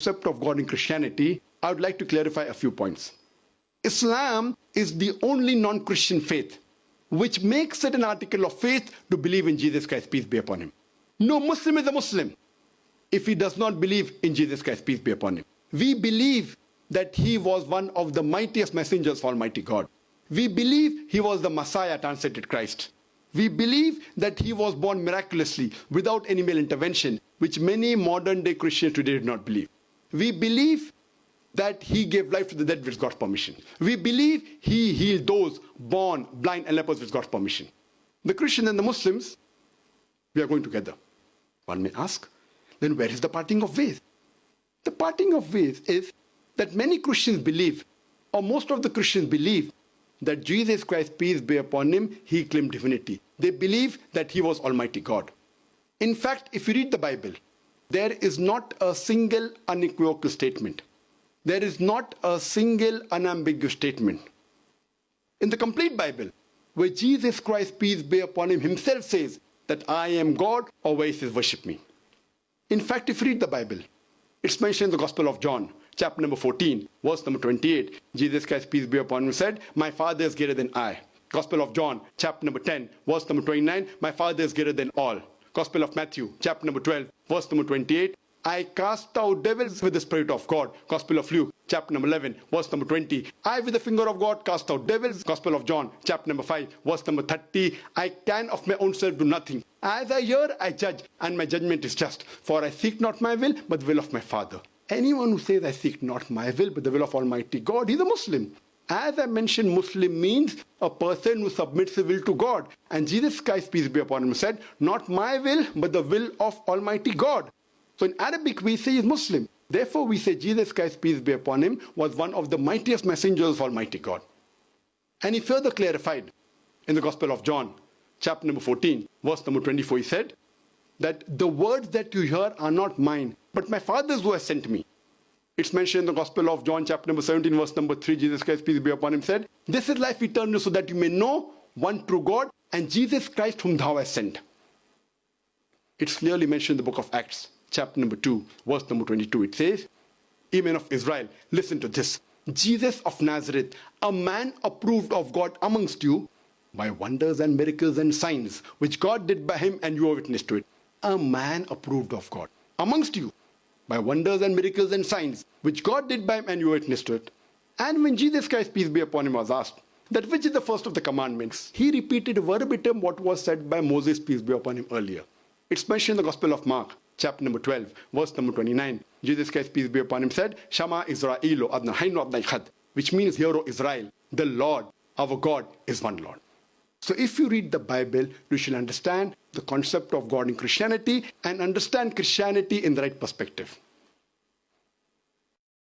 concept of God in Christianity, I would like to clarify a few points. Islam is the only non-Christian faith which makes it an article of faith to believe in Jesus Christ, peace be upon him. No Muslim is a Muslim if he does not believe in Jesus Christ, peace be upon him. We believe that he was one of the mightiest messengers of Almighty God. We believe he was the Messiah, translated Christ. We believe that he was born miraculously without any male intervention, which many modern day Christians today do not believe. We believe that he gave life to the dead with God's permission. We believe he healed those born blind and lepers with God's permission. The Christians and the Muslims, we are going together. One may ask, then where is the parting of ways? The parting of ways is that many Christians believe, or most of the Christians believe, that Jesus Christ, peace be upon him, he claimed divinity. They believe that he was Almighty God. In fact, if you read the Bible, there is not a single unequivocal statement. There is not a single unambiguous statement in the complete Bible where Jesus Christ, peace be upon him, himself says that I am God, or where he says worship me. In fact, if you read the Bible, it's mentioned in the Gospel of John, chapter number 14, verse number 28. Jesus Christ, peace be upon him, said, my Father is greater than I. Gospel of John, chapter number 10, verse number 29, my Father is greater than all. Gospel of Matthew, chapter number 12, verse number 28, I cast out devils with the Spirit of God. Gospel of Luke, chapter number 11, verse number 20. I with the finger of God cast out devils. Gospel of John, chapter number 5, verse number 30. I can of my own self do nothing. As I hear, I judge, and my judgment is just. For I seek not my will, but the will of my Father. Anyone who says I seek not my will, but the will of Almighty God, he's a Muslim. As I mentioned, Muslim means a person who submits his will to God. And Jesus Christ, peace be upon him, said, not my will, but the will of Almighty God. So in Arabic, we say he's Muslim. Therefore, we say Jesus Christ, peace be upon him, was one of the mightiest messengers of Almighty God. And he further clarified in the Gospel of John, chapter number 14, verse number 24, he said that the words that you hear are not mine, but my Father's who has sent me. It's mentioned in the Gospel of John, chapter number 17, verse number 3, Jesus Christ, peace be upon him, said, this is life eternal, so that you may know one true God and Jesus Christ whom thou hast sent. It's clearly mentioned in the book of Acts, chapter number 2, verse number 22. It says, Ye men of Israel, listen to this. Jesus of Nazareth, a man approved of God amongst you by wonders and miracles and signs, which God did by him, and you are witness to it. A man approved of God amongst you by wonders and miracles and signs, which God did by him, and you are witness to it. And when Jesus Christ, peace be upon him, was asked, that which is the first of the commandments, he repeated verbatim what was said by Moses, peace be upon him, earlier. It's mentioned in the Gospel of Mark, chapter number 12, verse number 29. Jesus Christ, peace be upon him, said, Shama Israelu Adna Hainu Adna Ichad, which means, hear, O Israel, the Lord, our God, is one Lord. So if you read the Bible, you should understand the concept of God in Christianity and understand Christianity in the right perspective.